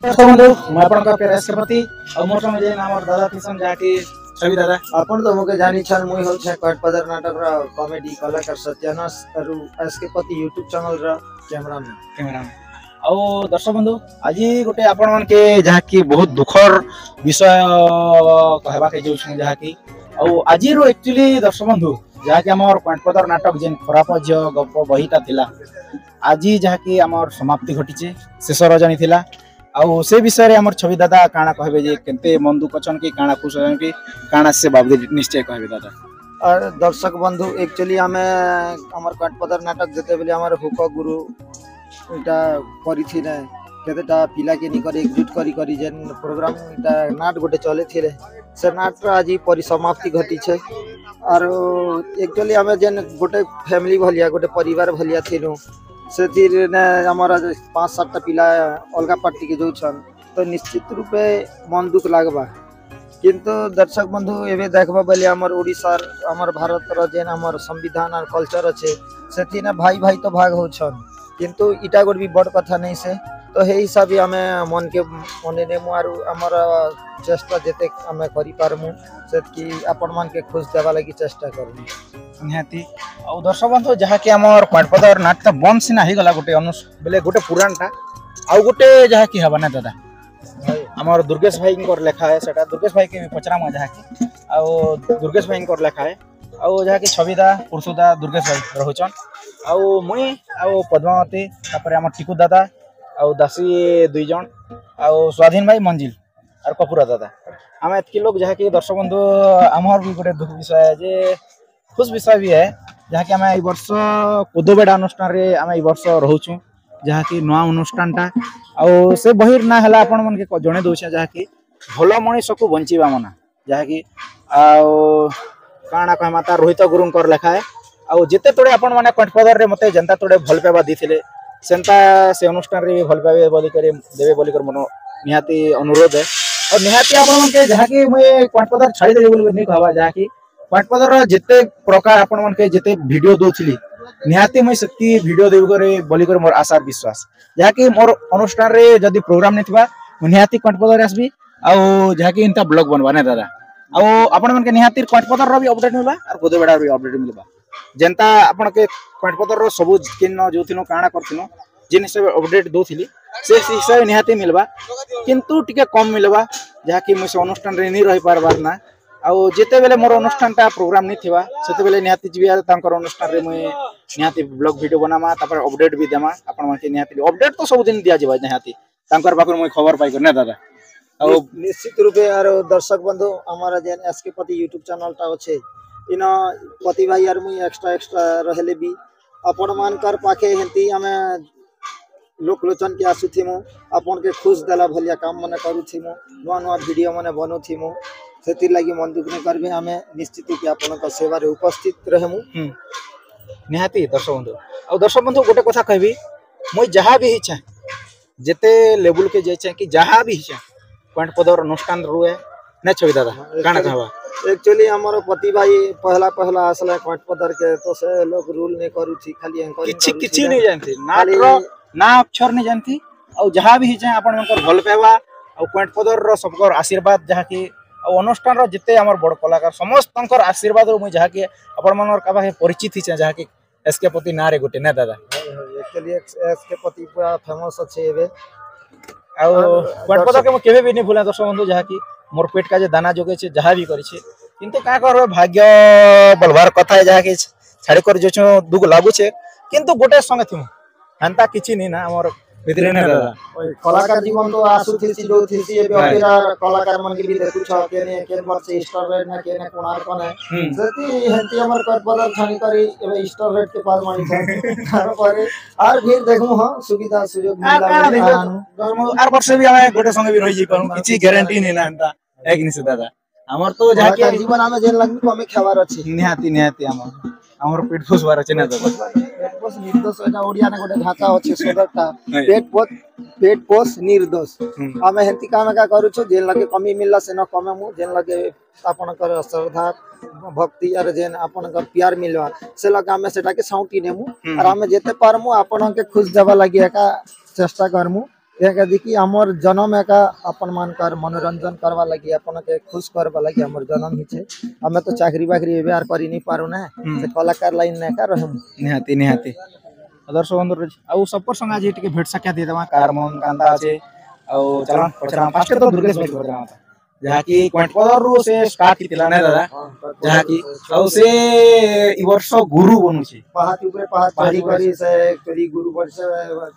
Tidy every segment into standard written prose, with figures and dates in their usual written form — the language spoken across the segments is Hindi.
बंधु मुझे मोर संगे दादा किशन जहाँकि छवि दादा अपन तो मुके जानी छन मुई हो छ कटपदर नाटक रा कॉमेडी कलाकार सत्यानाश अरु एसके पति यूट्यूब चैनल रा कैमरामैन आउ दर्शक बंधु आज गोटे आपण मन के जहाँ की बहुत दुखर विषय कहबा के जो जहाँ की आउ आज रो एक्चुअली दर्शक बंधु जहाँ की हमर कटपदर नाटक जेन खराब झ गप बहीटा थिला आज जहाँ की हमर समाप्ति घटिचे शेष रजनी थिला आउ से विषय रे हमर छवि दादा काना कहबे जे केते मन दुख छन की काना खुश हन की काना से बाबू निश्चय कहबे दादा। और दर्शक बंधु एक्चुअली हमें हमर कटपदर नाटक जते बेले हमर हुक गुरु इटा परिथिले केतेटा पिला के निकर एकजुट करी जेन प्रोग्राम इटा नाट गोटे चले थिले से नाट आज परिसमाप्ति घटी छे और एक्चुअली हमें जेन गोटे फैमिली भलिया गोटे परिवार भलिया थिलु से हमारा 5-7 पिला अलग पार्टी के जो छन तो निश्चित रूपे मन दुख लागबा किंतु दर्शक बंधु एवं देखबा बेले हमर ओडिसा हमर भारत रो जेन हमर संविधान और कल्चर अच्छे से भाई भाई तो भाग हो छन किंतु इटा गोट भी बड़ कथा नहीं से तो हे हिसाब हमें मन के मने नेमु आरु हमर चेष्टा जेते हमें करि पारमु से कि अपन मन के खुश देवा लगी चेष्टा करमु निहाती और दर्शक बंधु जहाँ कि हमर कटपदर नाटक बंद सिना ही गला गोटे बेले गोटे पुराणटा आउ गोटे जहाँ कि हबा ना दादा हमर दुर्गेश भाई को लेखा है सेटा दुर्गेश भाई के पचरा जहाँ की आउ दुर्गेश भाई को लेखा है आउ जहाँ कि छविदा पुरुषदा दुर्गेश भाई रोचन आउ मुई आउ पद्मावती तापर हमर टिकू दादा आउ दासी दुई जन आउ स्वाधीन भाई मंजिल और कपूरा दादा आम एतकी लोग जहाँ कि दर्शक बंधु आमर भी गोटे दुख विषय है जे खुश विषय भी है जहाँ कि आम वर्ष कोदोबेड़ा अनुष्ठान रे आम वर्ष रोचु जहाँ कि नुआ अनुष्ठानटा आउ से बहिर ना है आपण मन के जणे दउछे जहाँ कि भल मनीष को बंचीबा मना जहाँ कि आउ काना कहमा ता रोहित गुरुं कर लेखा है आउ जेते तोड़े आपण माने कटपदर रे मते जनता तोड़े भल पाइबा दिथिले सेंता से अनुष्ठान रे भल पाइबे बोली करे देबे बोली कर मनो निहाती अनुरोध है और निहाती आपण मन के जहाँ कि मुई कटपदर छाड़ी दे बोली नहीं कहबा जहाँ कि कटपदर जिते प्रकार आपण मन के जिते वीडियो दोथिली निहाती मुई सती वीडियो देबे करे बोली कर मोर आशा विश्वास जहाँ कि मोर अनुष्ठान रे जदी प्रोग्राम नेथिबा निहाती कटपदर आसबी आउ जहाँ कि इनता ब्लॉग बनवा ना दादा आउ आपण मन के निहाती कटपदर रो भी अपडेट मिलबा और गोदेबेड़ा भी अपडेट मिलबा जनता आपण के कटपदर रो सब किन जोथिनो काना करथिनो जिन सब अपडेट दोथिली से हिसाब निहाती मिलबा किंतु टिके कम मिलबा जहाँ कि मुई से अनुष्ठान रे नहीं रही पारबार ना आउ जेते बेले मोर अनुष्ठान टा प्रोग्राम नहीं थिबा सेते बेले निहाती जीबी तांकर अनुष्ठान रे मुई निहाती ब्लॉग वीडियो बनामा तापर अपडेट भी देमा आपण मन के निहाती अपडेट तो सब दिन दिया जेबा निहाती तांकर बाकर मुई खबर पाई कर ना दादा आउ निश्चित रूपे आरो दर्शक बंधु हमारा जेन एसके पति यूट्यूब चैनल टा अच्छे इन पति भाई यार मुई एक्स्ट्रा रहले भी आपण मानकर पाखे हेंती हमें लोकलोचन के आसुथिमु अपन के खुश देला भलिया काम मने करूथिमु नुआ वीडियो मने बनउथिमु सेति लागि मन दुख ने करबे हमें निश्चित रूपे आपण का सेवा रे उपस्थित रहमु निहाती दर्शक बंधु और दर्शक बंधु गोटे कथा कहबी मुई जहाँ भी हिचा जेते लेवल के जाइछे कि जहाँ भी हिचा कटपदर अनुष्ठान रुए न छवि दादा काना कहबा एक्चुअली हमर पति भाई पहला आसला कटपदर के तो से लोग रूल ने करूथी खाली एंकरिंग किछि नहीं जानथी ना अक्षर नहीं जानथी और जहाँ भी हिचा आपण मनकर भल पाइबा और कटपदर रो सबकर आशीर्वाद जहाँ कि अनुष्ठान रो जिते हमर बड़ कलाकार समस्त आशीर्वाद मुझे जहाँ कि आपण मनर का परिचित हिचा जहाँ कि एसके पति ना रे गोटे ना दादा एक्चुअली एसके पति पूरा फेमस अच्छे एबे आ कटपदर के केबे भी नहीं भूला दर्शक बंधु जहाँ कि मोर पेट का जे दाना जोगे छे जहाँ भी करिछे किंतु का कर भाग्य बलवार कथा है जहाँ कि छाड़ी कर जो दुख लागू छे किंतु गोटे संगे थिमु हंता किछि नहीं ना हमर भितरे ना दादा कलाकार जीवन तो आसुथिसी जो थिसी एबे अकेला कलाकार मन के भी देखु छ केन वर्ष स्टार रेट ना केन कोणार्क ने जति हेंती हमर कटपदर छानी करी एबे स्टार रेट के पास मानी तार परे आर फिर देखु हां सुविधा सुयोग मिला आर वर्ष भी हमें गोटे संगे भी रही जी पाऊ किछि गारंटी नहीं ना हंता एक निसे दादा हमर तो जहाँ के जीवन हमें जेन लगबी हमें खावार अछि निहाती हमर पेट फुसवार अछि ना दादा पेट पोष निर्दोष एटा ओडिया ने गोटे भाषा अछि सोदरटा पेट पोष निर्दोष हमें हेंती काम का करू छ जेन लगे कमी मिलला से न कमे मु जेन लगे आपन कर श्रद्धा भक्ति और जेन आपन कर प्यार मिलवा से लगे हमें सेटा के साउटी नेमु और हमें जेते पारमु आपन के खुश देबा लागि एका चेष्टा करमु एक देखी हमर जन्म एका अपन मानकर मनोरंजन करवा लगी अपन के खुश करवा लगी हमर जन्म ही छे हमें तो चाकरी बाकरी एबे आर करी नहीं पारू ना से कलाकार लाइन ना का रहम निहाती निहाती आदर्श बंधु आउ सब संग आज टिके भेट सख्या दे देवा कार मन कांदा আছে आउ चला पचरा फास्ट तो दुर्गेश भाई पचरा जहा की क्वांटपदर रो से स्टार्ट कितिला ना दादा जहा की आउ से ई वर्ष गुरु बनुची पहाती ऊपर पहाड़ चढ़ी करी से एक्चुअली गुरु वर्ष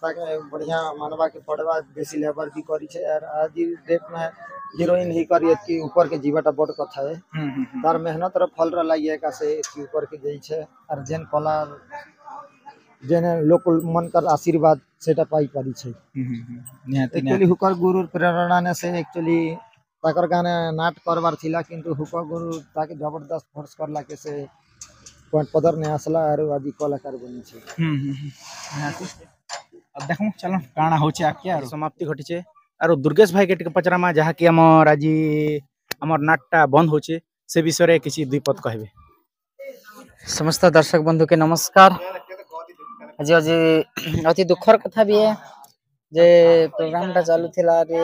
ताके बढ़िया मानवा के पड़वा बेसी लेबर भी करी छे और आज डेट में हीरोइन ही करी के ऊपर के जीवाटा बड़ कथा है तार मेहनत र फल र लागिए का से के ऊपर के जई छे और जेन कला जेने लोक मन कर आशीर्वाद सेटा पाई पारी छे निहाती एक्चुअली हुकर गुरु प्रेरणा ने से एक्चुअली ताकर गाने नाट करवार थिला किंतु हुकर गुरु ताके जबरदस्त फोर्स करला के से पॉइंट पदर ने आसला और आज कलाकार बनी छे निहाती अब देखो चलो काना होचे आके और समाप्ति घटी छे और दुर्गेश भाई के टिके पचरा मा जहा की हमर आज हमर नाटटा बंद होचे से विषय रे किछि दुई पद कहबे समस्त दर्शक बंधु के नमस्कार आज आज अति दुखर कथा भी है जे प्रोग्राम टा चालू थिला रे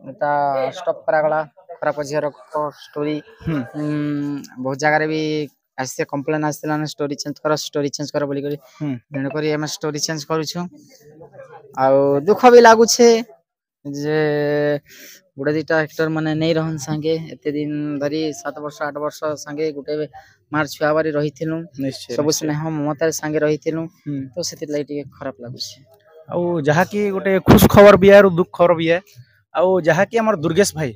एटा स्टॉप करा गला खराब झियर को स्टोरी बहुत जगह रे भी आसे कंप्लेन आसला ना स्टोरी चेंज कर बोली करी जेन करी हम स्टोरी चेंज करू छु आ दुख भी लागू छे जे गुडे दिटा एक्टर माने नहीं रहन संगे एते दिन धरी 7 वर्ष 8 वर्ष संगे गुटे मार छुआबारी रहिथिलु सब स्नेह ममतार संगे रहिथिलु तो सेति लाइट खराब लागू छे आ जहा की गुटे खुश खबर भी है और दुख खबर भी है आ जहा की हमर दुर्गेश भाई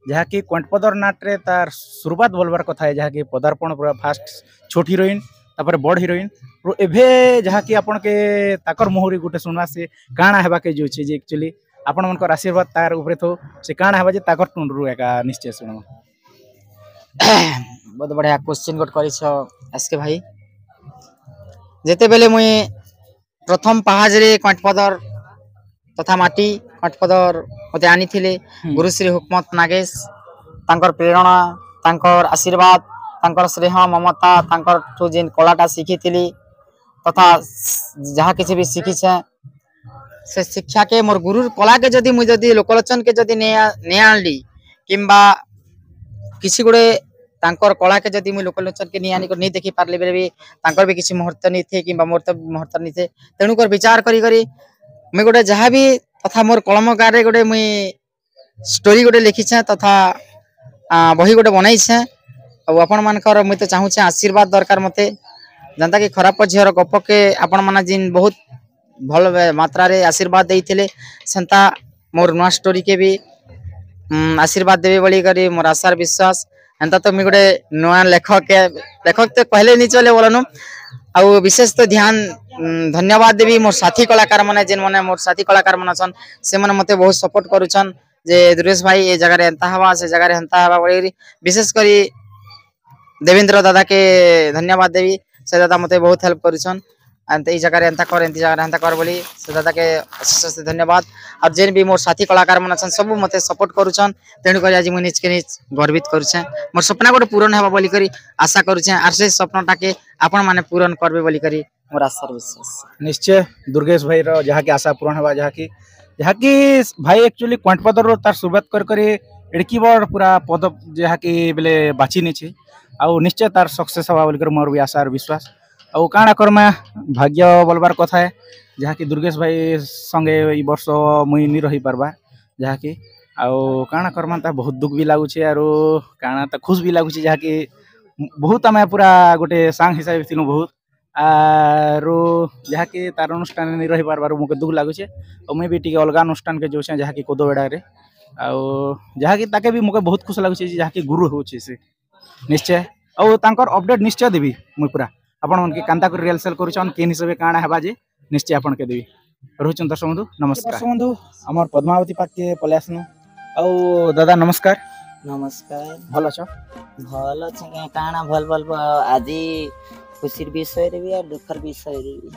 जहा की क्वांटपदर नाट रे तार शुरुआत बोलबार कथा है जहा की पदार्पण पूरा फास्ट छोट हीरोइन तापर बड़ हीरोइन और एभे जहा की आपन के ताकर मोहरी गुटे सुनवा से काना हेबा के जो छे जे एक्चुअली आपण मनकर आशीर्वाद तार ऊपर थो से काना हेबा जे ताकर टुंडरू एका निश्चय सुनो बहुत बढ़िया क्वेश्चन गोट करी छ एसके भाई जेते बेले मुई प्रथम पहाज रे क्वांटपदर तथा माटी क्वांटपदर मते आनी थिले गुरुश्री हुकमत नागेश तांकर प्रेरणा तांकर आशीर्वाद तांकर स्नेह ममता तांकर ठु जेन कलाटा शिखिथिली तथा जहा किछि भी शिखि छे से शिक्षा के मोर गुरु कला के जदी मुई जदी लोकलोचन के जदी ने आनली किंबा किसी गुडे तांकर कला के जदी मुई लोकलोचन के नि आनी को नहीं देखि पारले बेले भी तांकर भी किछि मुहूर्त नहीं थे किंबा मुहूर्त नहीं थे तेणु कर विचार करी करी मुई गुडे जहा भी तथा मोर कलम गारे गुडे मुई स्टोरी गुडे लिखि छे तथा बही गुडे बनाई छे अब आपण मानकर मुई तो चाहू छे आशीर्वाद दरकार मते जनता के खराब झियर गप के आपण माने जिन बहुत भल मात्रा रे आशीर्वाद देइथिले सेंता मोर नुआ स्टोरी के भी आशीर्वाद देबे बोली करी मोर आशार विश्वास एंता तो मी गुडे नुआ लेखक तो पहले नहीं चले बोलनु आ विशेष तो ध्यान धन्यवाद देवी मोर साथी कलाकार माने जेन माने मोर साथी कलाकार माने छन से माने मते बहुत सपोर्ट करूछन जे दुर्गेश भाई ए जगह रे एंता हवा से जगह रे हंता हवा बोली विशेष करी देवेंद्र दादा के धन्यवाद देवी से दादा मते बहुत हेल्प करूछन अंत ई जगह रे एंता कर बोली से दादा के अशेष धन्यवाद और जेन भी मोर साथी कलाकार मन छन सब मते सपोर्ट करूछन तेणु कर आज मु निज के निज गर्वित करूछे मोर सपना गोटे पूर्ण हेबा बोली करी आशा करूछे आर से सपनाटा के आपण माने पूर्ण करबे बोली करी मोर आशा विश्वास निश्चय दुर्गेश भाई रो जहा की आशा पूर्ण हेबा जहा की भाई एक्चुअली क्वांटपदर रो तार शुरुआत कर एडकी बड़ पूरा पद जहा की बेले बाची नि छी आ निश्चय तार सक्सेस हेबा बोली कर मोर भी आशा और विश्वास आ काना करमा भाग्य बोलबार कथा है जहा की दुर्गेश भाई संगे ई वर्ष मुई नि रही पारबा जहा की आउ काना करमा ता बहुत दुख भी लागु छे आरो काना ता खुश भी लागु छे जहा की बहुत आमे पूरा गोटे सांग हिसाब थिनु बहुत आरो जहा की तार अनुष्ठान नि रही पारबार मोके दुख लागु छे और मैं भी टिके अलगा अनुष्ठान के जो छे जहा की कोदोबेडा रे आउ जहा की ताके भी मोके बहुत खुश लागु छे जहा की गुरु हो छे से निश्चय और तांकर अपडेट निश्चय देबी मुई पूरा आपण मन के कांता कर रिहर्सल करूछन केन हिसाबे काना हेबा जे निश्चय आपण के देबी रहउछन दर्शक बंधु नमस्कार दर्शक बंधु हमर पद्मावती पाक के पलासनु औ दादा नमस्कार नमस्कार भल छ भल छ काना भल भल आदि खुशीर विषय रे भी और दुखर विषय रे भी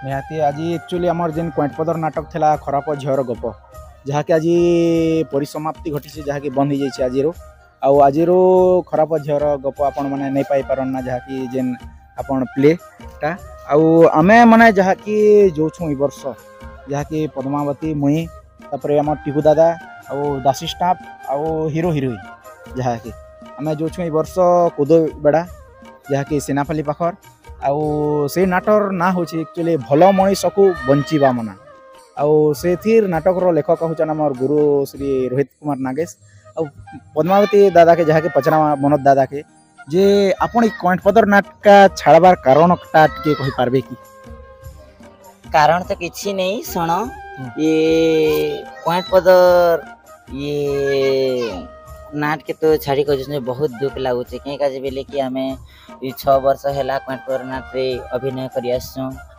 निहाती आज एक्चुअली हमर जेन क्वांटपदर नाटक थला खराब झियर गप जहा के आज परिसमाप्ति घटी छे जहा के बंद हो जाई छे आज रो आ आज रो खराब झियर गप आपण माने नै पाई पारन ना जहा की जेन आपण प्ले टा आउ आमे माने जहा की जो छु ई वर्ष ଯାହାକି ପଦ୍ମାବତୀ ମୁଇଁ ତାପରେ ଆମର ଟିକୁ ଦାଦା ଆଉ ଦାସୀ ଷ୍ଟାଫ୍ ଆଉ ହିରୋ ହିରୋଇନ୍ ଯାହାକି ଆମେ ଯୋଉଛୁ ଏଇ ବର୍ଷ କୁଦବେଡ଼ା ଯାହାକି ସେନାପାଲି ପାଖର ଆଉ ସେଇ ନାଟର ନାଁ ହେଉଛି ଆକ୍ଚୁଆଲି ଭଲ ମଣିଷକୁ ବଞ୍ଚିବା ମନା ଆଉ ସେଥିର ନାଟକର ଲେଖକ ହେଉଛନ୍ ଆମର ଗୁରୁ ଶ୍ରୀ ରୋହିତ କୁମାର ନାଗେଶ ଆଉ ପଦ୍ମାବତୀ ଦାଦାକେ ଯାହାକି ପଚରା ମନୋଜ ଦାଦାକେ ଯେ ଆପଣ ଏଇ କଏଁଟପଦର ନାଟକା ଛାଡ଼ବାର କାରଣଟା ଟିକେ କହିପାରିବେ କି? कारण तो किसी नहीं सुनो ये पॉइंट पदर ये नाट के तो छाड़ी को जिसने बहुत दुख लागुचे कहीं का बोले कि आम ये 6 वर्ष है पॉइंट पदर नाट रे अभिनय कर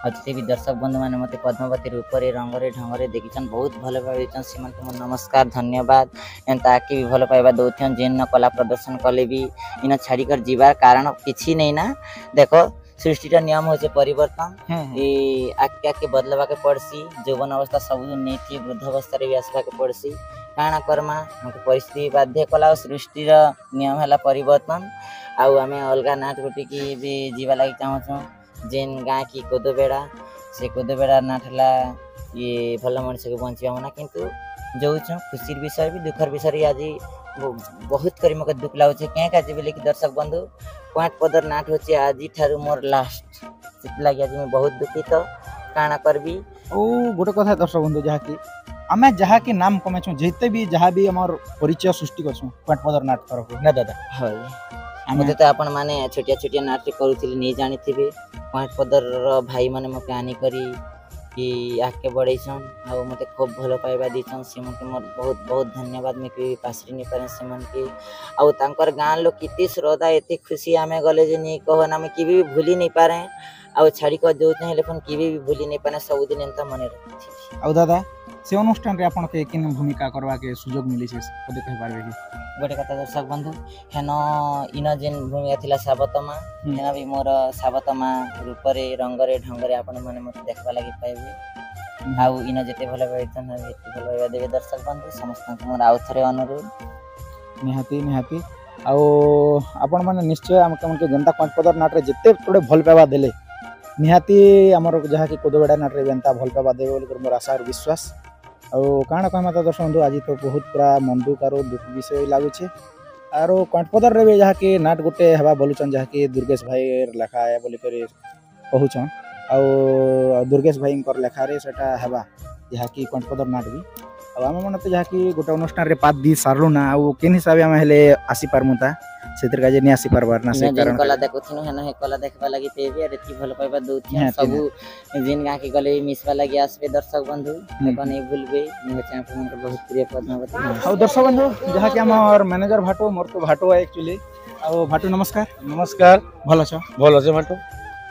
जिते भी दर्शक बंधु मैंने मत पद्मावती रूप से रंगरे ढंगरे देखीन बहुत भल भाई से नमस्कार धन्यवाद एंता आके भी भल पाइबा दौन जेन कला प्रदर्शन कले भी इन छाड़कर जीवार कारण किसी नहीं ना देखो सृष्टिटा नियम होचे परिवर्तन आके आके बदलवा के पड़सी जौवन अवस्था सब नहीं वृद्ध अवस्था भी आसवा के पड़सी काଣା करमा हमको परिस्थिति बाध्य कला सृष्टिर नियम है परिवर्तन आउ आम अलग नाट गोटे की भी जीवा लगी चाहूँ जेन गाँ की कोदोबेड़ा से कोदोबेड़ा नाट है ये भल मनुष्य को बंचा मना किंतु जो खुशी विषय भी दुखर विषय आज बहुत करी मके दुख लगुचे क्या का बोले कि दर्शक बंधु पॉइंट पदर नाट होचे आज ठार मोर लास्ट से लगे आज मैं बहुत दुखित काଣା करबी ओ गोटे कथा दर्शक बंधु जहाँकि आमे जहाँकि नाम कमेछुँ जेते भी जहाँ भी आमर परिचय सृष्टि करछुँ पॉइंट पदर नाट तरफ ना दादा है मते तो आपण माने छोटिया छोटिया नाट करूथिले नहीं जानी थिबे पॉइंट पदर भाई माने मके आनी करी कि आगे बढ़ेसन आ मते खूब भल पाइबा दीछन से मते मोर बहुत बहुत धन्यवाद मैं के पासरी नहीं पारे से मन के आ तांकर गाँ लोग कितनी श्रद्धा एते खुशी आमे गले जे नहीं कहन आमे कि भी भूली नहीं पारे आ छाड़ी को जो चाहे फोन कि भी भूली नहीं पारे सब दिन एंता मने रखी आ दादा से अनुष्ठान रे आपण के किन भूमिका करवा के सुयोग मिली से पदे कहि पारबे कि गोटे कथा दर्शक बंधु हेन इन जेन भूमिका थिला साबतमा हेना भी मोर साबतमा रूपरे रंगरे ढंगरे आपण माने मते देखबा लागि पाइबे आउ इन जेते भल भाइतन एते भल भाइबा देबे दर्शक बंधु समस्त मोर आउ थरे अनुरोध निहाती निहाती आउ आपण माने निश्चय हम के जनता पॉइंट पदर नाट रे जेते थोड़े भल पाइबा देले निहाती हमर जहाँ कि कोदोबेड़ा नाट रे बेंता भल पाइबा देबे बोली मोर आशा और विश्वास ଆଉ କାଣା କହିମା ତ ଦର୍ଶକ ବନ୍ଧୁ ଆଜି ତ ବହୁତ ପୁରା ମନ ଦୁଃଖ ଆରୁ ଦୁଃଖ ବିଷୟ ଲାଗୁଛେ ଆରୁ କଣ୍ଟପଦରରେ ବି ଯାହାକି ନାଟ ଗୋଟେ ହେବା ବୋଲୁଛନ୍ ଯାହାକି ଦୁର୍ଗେଶ ଭାଇ ଲେଖା ଏ ବୋଲିକରି କହୁଛନ୍ ଆଉ ଦୁର୍ଗେଶ ଭାଇଙ୍କର ଲେଖାରେ ସେଟା ହେବା ଯାହାକି କଣ୍ଟପଦର ନାଟ ବି ଆଉ ଆମେ ମାନେ ତ ଯାହାକି ଗୋଟେ ଅନୁଷ୍ଠାନରେ ପାଦ ଦି ସାରଲୁ ନା ଆଉ କେନ୍ ହିସାବେ ଆମେ ହେଲେ ଆସିପାରମୁ ତା ସେଥିର କାଜେ ନି आसी पारबार ना से कारण कला देखुथिनु हेन हे कला देखबा लागि पेबे अरे ती भल पाइबा दउथिया सब जिन गां के गले मिसबा लागि आसबे दर्शक बंधु देखो नहीं भूलबे मोर चैनल पर बहुत प्रिय पद्मावती और दर्शक बंधु जहाँ कि हमर मैनेजर भाटो मोर तो भाटो है एक्चुअली और भाटो नमस्कार नमस्कार भल छ भाटो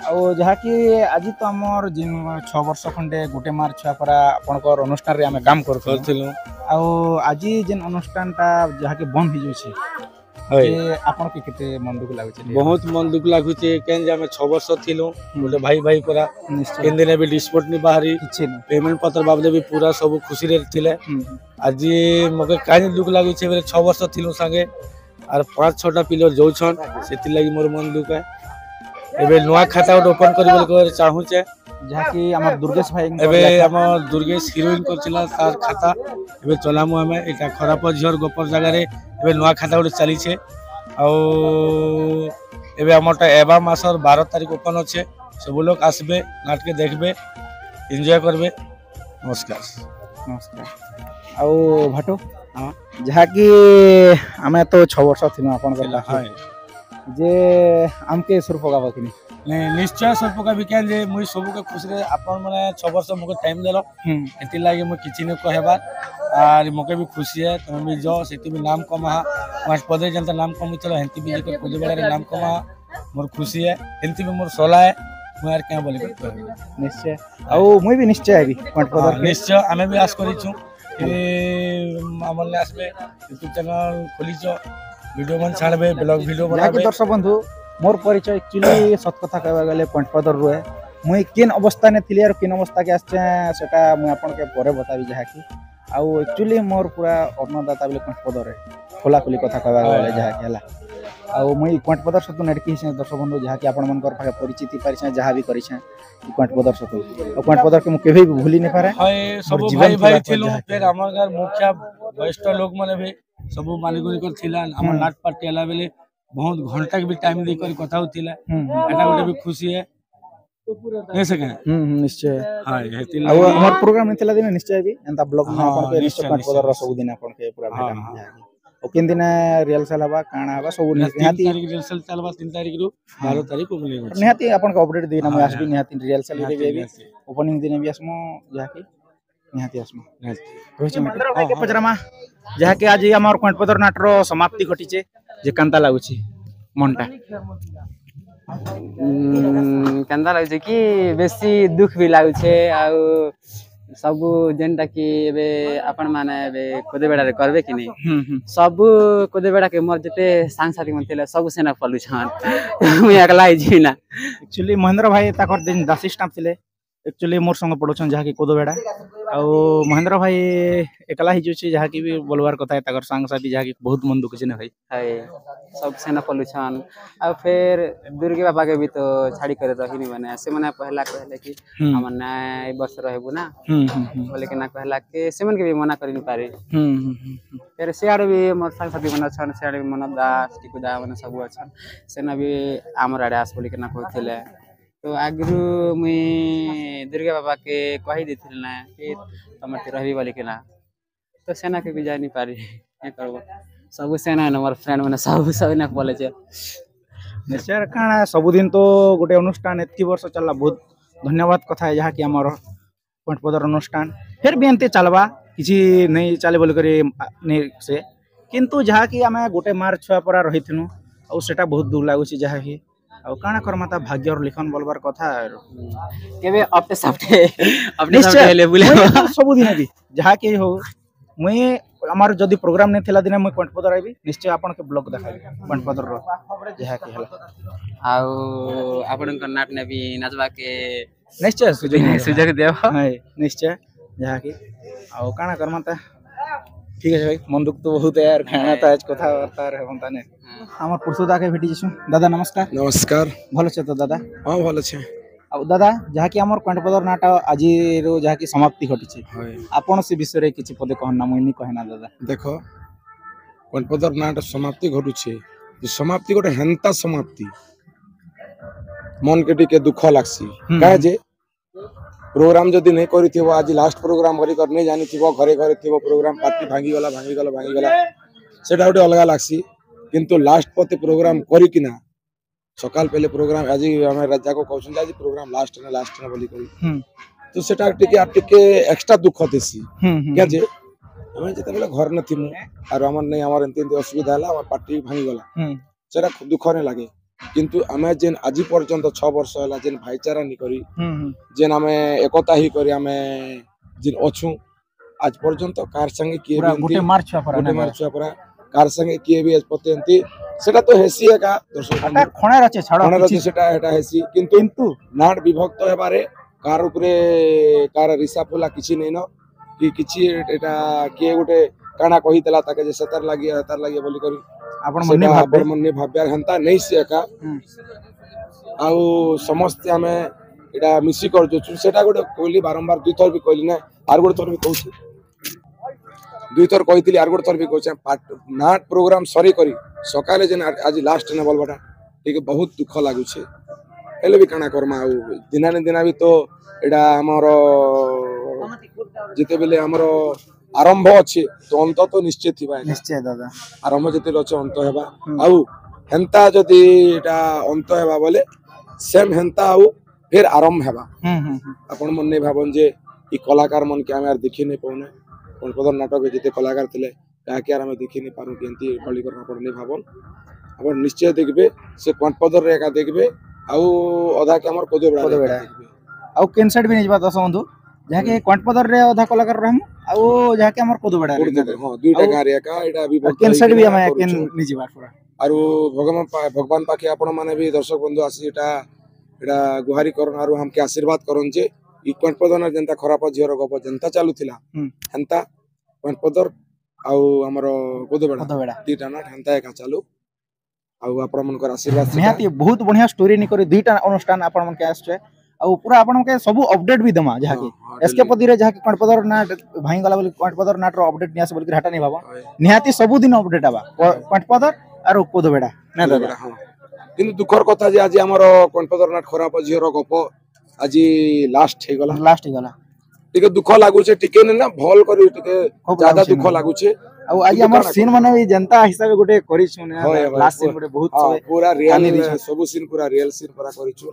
और जहाँ कि आज तो हमर जिन 6 वर्ष खंडे गोटे मार छुआ परा आपनकर अनुष्ठान रे हम काम करथिलु और आज जिन अनुष्ठानटा जहाँ कि बंद हो जाउछि आपन के केते मन दुख लागुचे बहुत मन दुख लागुचे केन जे हमें 6 वर्ष थिलु बोले भाई भाई पूरा केन दिन भी डिस्पोर्ट नहीं बाहरी पेमेंट पत्र बाबदे भी पूरा सब खुशी रे थिले आज मके कानी दुख लागुचे बोले 6 वर्ष थिलु संगे और 5-6टा पिलर जोछन सेति लागि मोर मन दुख है एबे नवा खाता ओपन करी बोल चाहू छे जहाँ कि हमर दुर्गेश भाई एबे हमर दुर्गेश हीरोइन करथिला तार खाता एबे चलामु हमें एटा खराब झियर गोपर जगह रे एबे नवा खाता उडे चली छे आ एबे हमरटा एबा मासर 12 तारीख ओपन होछे सब लोग आसबे नाट के देखबे एंजॉय करबे नमस्कार नमस्कार आउ भाटो हां जहाँ कि हमें तो 6 वर्ष थिनु आपन करला हां जे हमके सुर पगाबो कि नहीं निश्चय सब का विज्ञान जे मुई सब के खुशी रे आपन माने 6 वर्ष मके टाइम देलो एति लागि मु किछि न कहबार आर मके भी खुशी है तुम भी जो सेति भी नाम कमा पांच पदे जनता नाम कमी चलो हेंति भी जे कोदबेड़ा रे नाम कमा मोर खुशी है हेंति भी मोर सोला है मु यार क्या बोले निश्चय आ मुई भी निश्चय आबी पांच पदर निश्चय आमे भी आस करी छु ए हमले आसबे यूट्यूब चैनल खोली छ वीडियो मन छाड़बे ब्लॉग वीडियो बनाबे दर्शक बंधु मोर परिचय एक्चुअली सत कथा कहबा गले पॉइंट पदर रुए मुई केन अवस्था ने थिली और केन अवस्था के आछे सेटा मुई आपन के परे बताबी जहा कि आउ एक्चुअली मोर पूरा अन्नदाता बोले पॉइंट पदर रे खोला खोली कथा कहबा गले जहा कि हला ଆଉ ମୁଇଁ କ୍ୱାଣ୍ଟ ପଦର ସତୁ ନେଟକି ହିସେ ଦର୍ଶକ ବନ୍ଧୁ ଯାହାକି ଆପଣମାନଙ୍କର ପାଖେ ପରିଚିତି ପାରିଛେ ଯାହା ବି କରିଛେ କ୍ୱାଣ୍ଟ ପଦର ସତୁ ଆଉ କ୍ୱାଣ୍ଟ ପଦର के ମୁଁ କେବେ ବି ଭୁଲି नहीं पारे हाय सब भाई भाई थिलु फिर हमर घर मुखिया वरिष्ठ लोग माने भी सब मालिक कर थिला हमर नाट पार्टी आला बेले बहुत घंटा के भी टाइम दे कर कथा होतिला एटा गोटे भी खुशी है नहीं सके निश्चय हाय हेतिला ଆଉ ଆମର ପ୍ରୋଗ୍ରାମ ହେଇଥିଲା ଦିନ ନିଶ୍ଚୟ ବି ଏନ୍ତା ବ୍ଲଗ ନା ଆପଣ के ନିଶ୍ଚୟ କ୍ୱାଣ୍ଟ ପଦର ସବୁ ଦିନ ଆପଣ के पूरा भेटा ଆଉ କେନ୍ ଦିନ ରିହର୍ସାଲ ହବା କାଣା ହବା ସବୁ ନିହାତି तारीख रिहर्सल चलबा 3 तारीख रु 12 तारीख ओपनिंग होछि निहाती आपन को अपडेट देना मैं आसबी निहाती रिहर्सल रे भी ओपनिंग दिन भी आसमो जाके निहाती आसमो रोहित मित्र भाई के पजरामा जाके आज हमर क्वांट पदर नाटर समाप्ति घटिचे जे कांता लागुची मनटा केंदा लागे कि बेसी दुख भी लागुछे आउ सब जेनटा कि एबे आपण माने एबे कोदे बेडा रे करबे कि नहीं सब कोदे बेडा के मोर जते सांसारिक मन थिले सब सेना पलु छन मु एकला ही ना एक्चुअली महेंद्र भाई ताकर दिन दासी स्टाफ थिले एक्चुअली मोर संग पडोछन जहा कि कोदो बेडा आ महेंद्र भाई एकला ही जोची जहा कि भी बोलवार कथा है ताकर संग साथी जहा कि बहुत मन दुख छै भाई हाय सब सेना पलु छन आ फिर दुर्गे बाबा के भी तो छाड़ी करे रही नहीं बने से मने पहला कहले कि हमन ना ए वर्ष रहबू ना बोले कि ना कहला के सेमन के भी मना करि नहीं पारे फिर सियाड़ भी मोर संग साथी मन छन सियाड़ भी मन दास टिकुदा मन सब छन सेना भी हमर आडे आस बोले कि ना कहथिले तो आगरू मुई दुर्गा बाबा के कही देथिल ना कि तमते रहबी बोले कि ना तो सेना के भी जाय नहीं पारी ए करबो सब सेना हमर फ्रेंड माने सब ना बोले छे निश्चय काना सब दिन तो गोटे अनुष्ठान एतकी वर्ष चलला बहुत धन्यवाद कथा है जहा कि हमर क्वांट पदर अनुष्ठान फिर भी एंते चलबा किछि नहीं चले बोल करे नहीं से किंतु जहा कि हमें गोटे मार छुआ परा रहिथनु और सेटा बहुत दूर लागु छी जहा कि और काना करमाता भाग्य और लिखन बोलबार कथा केबे अपने साफ्टे ले बुले सब दिन भी जहा कि हो मुई हमार जदी प्रोग्राम नहीं थिला दिने मुई क्वांट पदर आइबी निश्चय आपन के ब्लॉग देखाबी क्वांट पदर रो जहा कि हला आउ आपन को नाट ने भी नाचबा के निश्चय सुजग देव हाय निश्चय जहा कि और काना करमाता ठीक है भाई मन दुख तो बहुत है यार खाना तो आज कथा वार्ता रे बनता ने हमर पुरसुदा के भेटी जसु दादा नमस्कार नमस्कार भलो छ तो दादा हाँ भल छे अब दादा जहा कि हमर क्वांट पदर नाटा आज रो जहा कि समाप्ति घटी छै आपन से विषय रे किछि पदे कहना मुइनी कहना दादा देखो कनपदर नाट समाप्ति घटू छे समाप्ति गोटे हेंता समाप्ति मन के टिके दुख लागसी काहे जे प्रोग्राम जदी नहीं करी थिबो आज लास्ट प्रोग्राम करी कर नहीं जानि थिबो घरे घरे थिबो प्रोग्राम पार्टी भांगी गला सेटा गोटे अलग लागसी किंतु लास्ट पते प्रोग्राम करी किना सकाल पहले प्रोग्राम आज हम राजा को कहउछन आज प्रोग्राम लास्ट ना बोली करी तो सेटा टिके एक्स्ट्रा दुख देसी क्या जे हम जते बेले घर न थिमु आर हमर नहीं हमर एंते असुविधा हला हमर पार्टी भांगी गला सेटा दुख ने लागे किंतु हमें जेन आज पर्यंत 6 वर्ष हला जेन भाईचारा नि करी जेन हमें एकता ही करी हमें जेन अछु आज पर्यंत कार संगे किए भी गोटे मार छुआ परा कार संगे किए भी आज पतेंती सेटा तो हेसी एका दर्शक खणा रचे छाड़ खणा रचे सेटा हेटा हेसी किंतु नाट विभक्त हेबारे कार उपरे कार रिसा फुला किछि नै न कि किछि एटा के गोटे काना कहि तला ताके जे सतर लागि बोली करी आपण मन्ने भाब्या हंता नहीं से एका आउ समस्त हमें एटा मिसी कर जो सेटा गोटे कहली बारंबार दुई थर भी कहली ना आर गोटे थर भी कहूछी दुई थर कहितली आर गोटे थर भी कहछे नाट प्रोग्राम सरी करी सकाले जेन आज लास्ट ने बोलबाटा ठीक बहुत दुख लागु छे एले भी काना करमा आउ दिना भी तो एटा हमर जेते बेले हमर आरंभ अच्छे तो अंत तो निश्चय थिबा निश्चय दादा आरंभ जते अच्छे अंत हेबा आउ हेंता जदी एटा अंत हेबा बोले सेम हेंता आउ फिर आरंभ हेबा आपण मन नै भाबन जे ई कलाकार मन के हम देखि नै पौने कनपदर नाटक जते कलाकार थिले ताके हम देखि नै पारु केंती कली करना पड़ नै भाबन आपण निश्चय देखबे से कनपदर रे एका देखबे आउ आधा के हमर कोदो बेडा देखबे आउ केन साइड भी नै जबा दस बंधु जहा के क्वांटपदर रे आधा कलाकार रहम आउ जहा के हमर कोदो बेडा हां दुईटा गारे एका एटा भी केन साइड भी हम केन नि जबा पूरा आरो भगवान पाखे आपण माने भी दर्शक बंधु आसी एटा गुहारी करन आरो हमके आशीर्वाद करन जे ई क्वांटपदर जनता खराब झियर गप जनता चालू थिला हंता क्वांटपदर आउ हमर कोदो बेडा तीटा ना हंता एका चालू ଆଉ ଆପଣ ମାନଙ୍କର ଆଶୀର୍ବାଦ ସେଟା। ନିହାତି ବହୁତ ବଢିଆ ଷ୍ଟୋରୀ ନି କରି ଦୁଇଟା ଅନୁଷ୍ଠାନ ଆପଣ ମାନକେ ଆସছে ଆଉ ପୁରା ଆପଣ ମାନକେ ସବୁ ଅପଡେଟ୍ ବି ଦମା ଯାହା କି ଏସକେ ପଦିରେ ଯାହା କି କଣ୍ଟପଦର ନା ଭାଇ ଗଲା ବୋଲି କଣ୍ଟପଦର ନାଟର ଅପଡେଟ୍ ନିଆସ ବୋଲି ହାଟା नहीं भाबा ନିହାତି ସବୁ ଦିନ ଅପଡେଟ୍ ଆବା କଣ୍ଟପଦର ଆର କୋଦବେଡା ନା ଦାଦା ହଁ କିନ୍ତୁ ଦୁଃଖର କଥା ଯେ ଆଜି ଆମର କଣ୍ଟପଦର ନାଟ ଖରାପ ଝିଅର ଗପ ଆଜି ଲାଷ୍ଟ ହେଇଗଲା ଲାଷ୍ଟ ହେଇଗଲା ଟିକେ ଦୁଃଖ ଲାଗୁଛେ ଟିକେ ନା ଭଲ କରି ଟିକେ ଖୁବ୍ ज्यादा ଲାଗୁଛେ ଦୁଃଖ ଲାଗୁଛେ ଆଉ ଆଜି ଆମର ସିନ୍ ମାନେ ବି ଯେନ୍ତା ହିସାବେ ଗୋଟେ କରିଛୁ ନା ଲାଷ୍ଟ ସିନ୍ ଗୋଟେ ବହୁତ ହଁ ପୁରା ରିଅଲ କାନ୍ଦି ଦେଇଛୁ। ସବୁ ସିନ୍ ପୁରା ରିଅଲ ସିନ୍ ପୁରା କରିଛୁ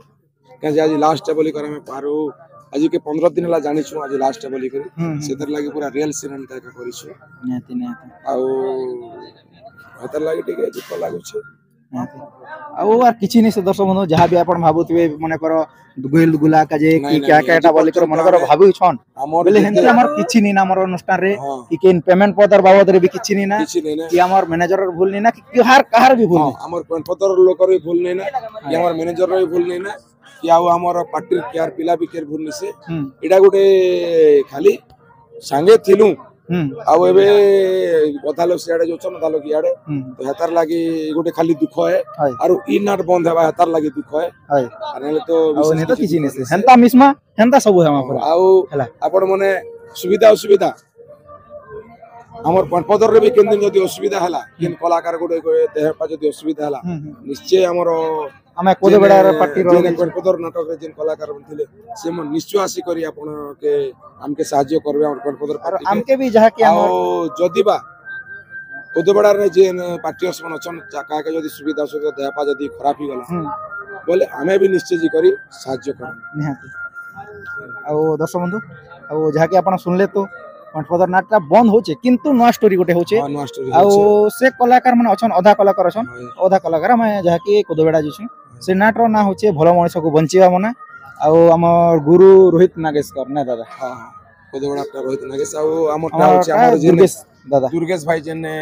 କାजे ଆଜି ଲାଷ୍ଟ ବୋଲି କରି ଆମେ ପାରୁ ଆଜି के 15 दिन ହେଲା ଜାଣିଛୁ ଆଜି ଲାଷ୍ଟ ବୋଲି କରି ସେଥିର ଲାଗି ପୁରା ରିଅଲ ସିନ୍ ଏନ୍ତା କରିଛୁ ନିହାତି ନିହାତି ଆଉ ସେଥିର ଲାଗି ଟିକେ ଦୁଃଖ ଲାଗୁଛି ନିହାତି ଆଉ ଆର କିଛି नहीं से दर्शक बंधु जहाँ भी आपण भाबुथिबे मने करो गुल गुला काजे कि क्या क्या बोली कर मन कर भाबु छन बोले हेंती हमर किछि नहीं ना हमर अनुष्ठान रे कि केन पेमेंट पदर बाबद रे भी किछि नहीं ना कि हमर मैनेजर भूल नहीं ना कि कहार भी भूल नहीं हमर पदर लोकर भी भूल नहीं ना कि हमर मैनेजर रे भूल नहीं ना कि आउ हमर पार्टी केयर पिला भी केयर भूल नहीं से एडा गुटे खाली संगे थिलु आउ एबे कथा लोग सियाडे जो छन तालो कियाडे तो हेतार लागी गोटे खाली दुख है और ई नाट बंद हेबा हेतार लागी दुख है अरे तो नहीं तो किछि नहीं से हेंता मिसमा हेंता सब है हमर आउ आपण माने सुविधा असुविधा हमर पदर रे भी केन दिन जदी असुविधा हला केन कलाकार गोटे देह पा जदी असुविधा हला निश्चय हमर हमें कोदबेडा पार्टी रो पदर नाटक रे जेन कलाकार बनथिले से मन निश्चय आसी करी आपण के हमके सहायता करबे हमर पदर और हमके भी जहा कि हमर जदी बा कोदबेडा रे जेन पार्टीयर्स मन छन का के जदी सुविधा सुविधा देह पा जदी खराब ही गला बोले हमें भी निश्चय जी करी सहायता कर निहाती आ दर्शक बंधु आ जहा कि आपण सुनले तो कण्ठपदर नाटक बंद होचे किंतु नया स्टोरी गोटे होचे आ से कलाकार माने अछन आधा कलाकार अछन आधा कलाकार हम जहा कि कोदबेडा जिछु से नाटक ना होचे भलो मनुष्य को बंचिबा मना आ हमर गुरु रोहित नागेशकर ना दादा हां कोदबेडा रोहित नागेश आ हमरटा होचे हमर दुर्गेश दादा दुर्गेश भाई जेने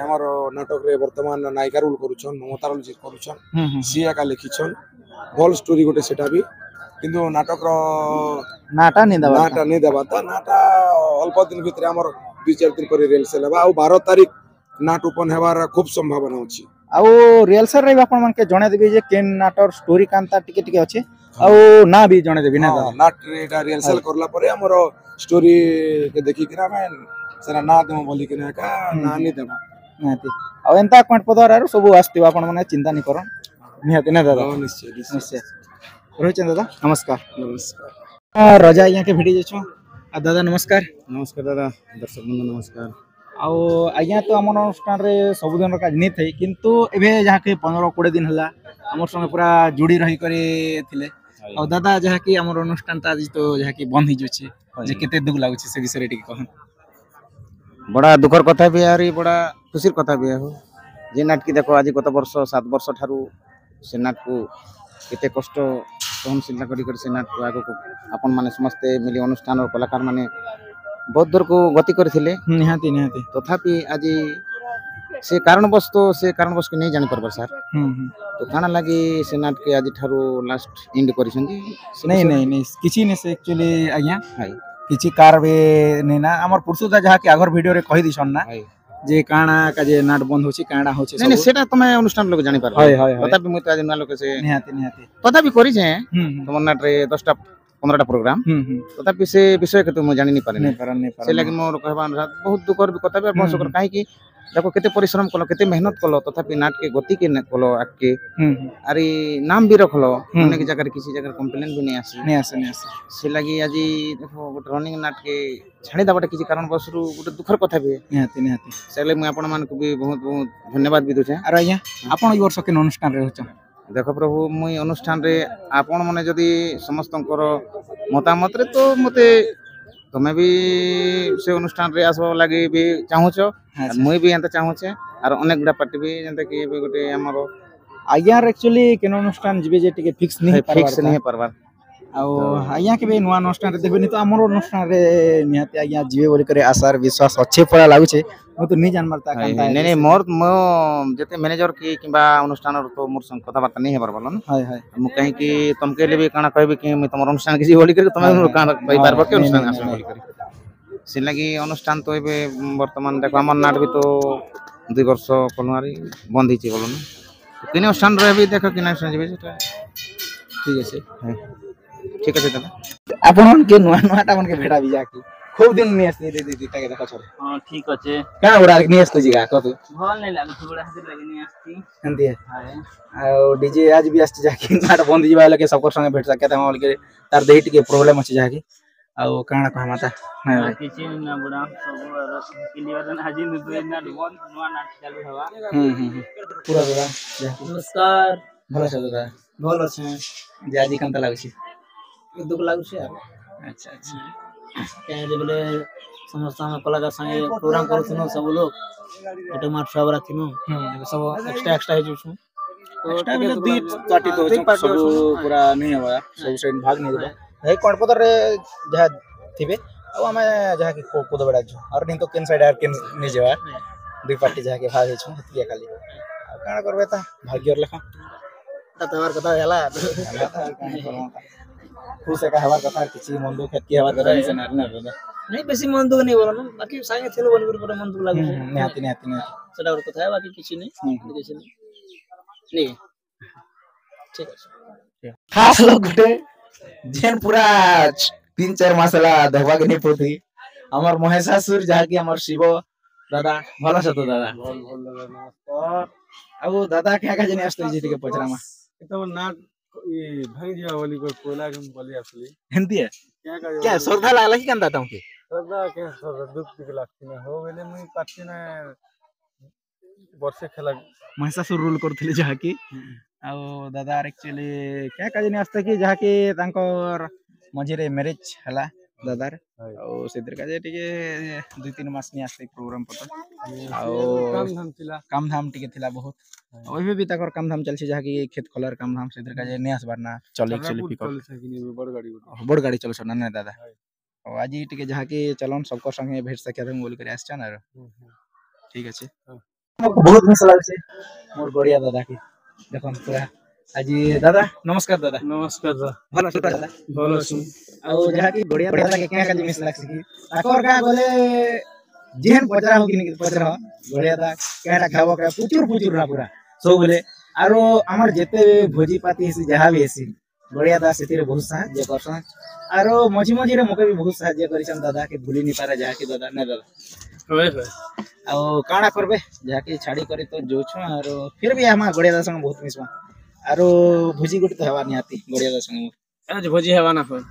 हमर नाटक रे वर्तमान नायिका रोल करूछन ममता रोल जे करूछन सिया का लिखिछन भल स्टोरी गोटे सेटा भी किंतु नाटक रो नाटा नहीं देबा त नाटा अल्प दिन भितर हमर 2-4 दिन पर रिहर्सल हेबा आ 12 तारिख नाट ओपन हेबार खूब संभावना अछि आ रिहर्सल रे आपण मन के जणे देबे जे केन नाटर स्टोरी कांता टिके टिके अछि आ ना भी जणे देबी ना नाट रेटा रिहर्सल करला परे हमर स्टोरी के देखि कि ना मैं सरा ना दम बोली कि ना का ना नहीं देबा निहाती आ एंता कण्ठपदर आरो सब आस्तिबा आपण माने चिंता नहीं करन निहाती ना दादा निश्चय निश्चय रोहित दादा नमस्कार नमस्कार रजा यहाँ के भिड़ी जाइछो आ दादा नमस्कार नमस्कार दादा दर्शक बंधु नमस्कार आ आज्ञा तो आम अनुष्ठान रे सबुदिन काज नहीं थे किंतु एबे जहाँ के 15-20 दिन हला हमर संगे पूरा जुड़ी रही करे थिले आ दादा जहाँ की हमर अनुष्ठान त आज तो जहाँ की बंद ही जोछि जे केते दुख लागुछि से विषय रे कहन बड़ा दुखर कथा भी है बड़ा खुशीर कथा भी है जे नाट की देखो आज गत वर्ष 7 वर्ष ठारू से नाट को केते कष्ट सहनशीलता कर से नाट को आगो आपण माने समस्ते मिली अनुष्ठान और कलाकार माने बहुत दूर को गति करथिले निहाती निहाती तथापि आज से कारणवश के नहीं जानी परबर सर तो काना लगी से नाट के आज ठारू लास्ट एंड करिसंदी नहीं नहीं नहीं किछि ने से एक्चुअली आज्ञा किछि कार बे नहीं ना हमर पुरुषदा जहा के आगर वीडियो रे कहि दिसन ना जे काना का जे नाट बंद होछि काना होछि नहीं नहीं सेटा तमे अनुष्ठान लोग जानि पार तथापि मु त आज ना लोग से निहाती निहाती तथापि करि छे तमर नाट रे 10टा 15टा प्रोग्राम तथापि से विषय के तो मु जानि नहीं पारे से लागि मोर कहबा अनुसार बहुत दुखर कथा बे बसकर काहे कि देखो केते परिश्रम कलो केते मेहनत कलो तथापि नाट के गति के कलो आके अरे नाम भी रखलो अनेक जगह किसी जगह कंप्लेन भी नहीं आसी से लगी आज देखो गोटे रनिंग नाट के छाड़ी दबाटा किसी कारण बसरु गोटे दुखर कथा भी निहाती निहाती से लगी मैं आपण मान को भी बहुत बहुत धन्यवाद भी दूचे अरे आज्ञा आपण ई वर्ष के अनुष्ठान रे होछ देखो प्रभु मुई अनुष्ठान रे आपण माने जदी समस्तंकर मतामत रे तो मते तमे भी से अनुष्ठान रे आसबा लागि भी चाहूछ मुई भी एंता चाहूछे और अनेक गुडा पार्टी भी जेंता कि गोटे हमरो आज्ञा एक्चुअली केन अनुष्ठान जिबे जे टिके फिक्स नहीं परबार आ आज्ञा के भी नुआ अनुष्ठान रे देबे नहीं तो हमरो अनुष्ठान रे निहाती आज्ञा जिबे बोली करे आशार विश्वास अच्छे पड़ा लागुछे मु तो नहीं जान मारता नहीं नहीं मोर मो जते मैनेजर की किबा अनुष्ठान तो मोर संग कथा बात नहीं हेबार बोलन हाय हाय मु कहि कि तुमके लिए भी काना कहबे कि मैं तमर अनुष्ठान किसी बोली करे तमे काना कहि पारबो के अनुष्ठान आसे बोली करे से लगी अनुष्ठान तो एबे वर्तमान देखो हमर नाट भी तो 2 वर्ष कोनवारी बंद हिची बोलन किने स्थान रहबे देखो किना स्थान जेबे सेटा ठीक আছে ठीक আছে दादा आपन के नुआ नुआ टा मन के भेड़ा भी जाके खूब दिन नहीं आसते दे दीटा के देखा छोड़ हां ठीक আছে का उड़ा नहीं आसतो जीगा कतो भल नहीं लागु थोड़ा हाथ लगे नहीं आस्ती हंदी है हाय आ डीजे आज भी आस्ती जाके नाट बंद जीवा लगे सब संगे भेट सके त बोल के तार देही टिके प्रॉब्लम अछि जाके आ काणा कह माता नहीं भाई किछि ना बुढ़ा सब क्लियर ना हाजिर दुई ना बंद नुआ नाट चालू हवा पूरा दादा नमस्कार भलो छ दादा भल আছে जे आज कंता लागछि दुख लागुছে আর अच्छा अच्छा क्या जे बोले समस्त हम कलाकार संगे प्रोग्राम करथुनो सब लोग गोटे माठ सबरा थिनो सब एक्स्ट्रा हे जुछु एक्स्ट्रा बेले दी काटी तो सब पूरा नहीं हवा सब साइड भाग नहीं देबा हे कोणपदर रे जहा थिबे अब हमें जहा की कोद बड़ा जो और नहीं तो केन साइड आर केन नहीं जेवा दुई पार्टी जहा के भाग हेछु हतिया खाली काना करबे ता भाग्यर लेखा ततवार कथा होला खुश है का हवा कथा किछि मन दुख की हवा कथा नहीं ना दादा नहीं बेसी मन दुख नहीं बोलो ना बाकी संगे थिलो बोल पर मन दुख लागु निहाती सेटा और कथा है बाकी किछि नहीं किछि नहीं ठीक है खास लोग गुटे जेन पूरा 3-4 मासला दहवा के नहीं पोथी हमर महेशासुर जहा की हमर शिव दादा भलो छ तो दादा अब दादा क्या का जने आस्तो जे के पचरामा तो ना ये भांग जिया वाली को कोयला के बलि असली हिंदी है क्या श्रद्धा लागला की कंदा तुमके सदा के सदा दुख दिख लागती ना हो बेले मुई पाछी ना वर्षे खेला महेशासुर रूल करथिले जहा की आ दादा एक्चुअली क्या का जने आस्तो की जहा की तांकर मझिरे मैरिज हला दादार और सेतिर का जे टिके 2-3 मास नि आस्ते प्रोग्राम पता आ काम धाम टिके थिला बहुत ओइबे भी ताकर काम धाम चलछि जहा की खेत खोलर काम धाम सेतिर का जे नि आसबार ना चले पिकअप बड़ गाड़ी चलछ ना ना दादा और आज टिके जहा की चलन सबको संगे भेट सके हम बोल करे आछन आरो ठीक अछि बहुत मिस लागছে मोर बढ़िया दादा की देखन पूरा आज दादा नमस्कार दादा भलो छ दादा भलो छु आ जहा की बढ़िया दादा के क्या का मिस लागছে की ताकर का बोले जेहन पचरा हो कि नहीं पचरा बढ़िया दा केटा खाबो का पुचुर ना पूरा सब बोले आरो हमर जेते भोजी पाती से जहा भी हेसी बढ़िया दा सेतिर बहुत साहाय्य करसन आरो मझी रे मके भी बहुत साहाय्य करिसन दादा के भूली नहीं पारा जहा की दादा ना दादा होय आ काणा करबे जहा की छाड़ी करी तो जो छु आरो फिर भी हम बढ़िया दा संग बहुत मिसवा आरो भोजी गुटी तो हवा नहीं आती बढ़िया दा संग आज भोजी हवा ना होय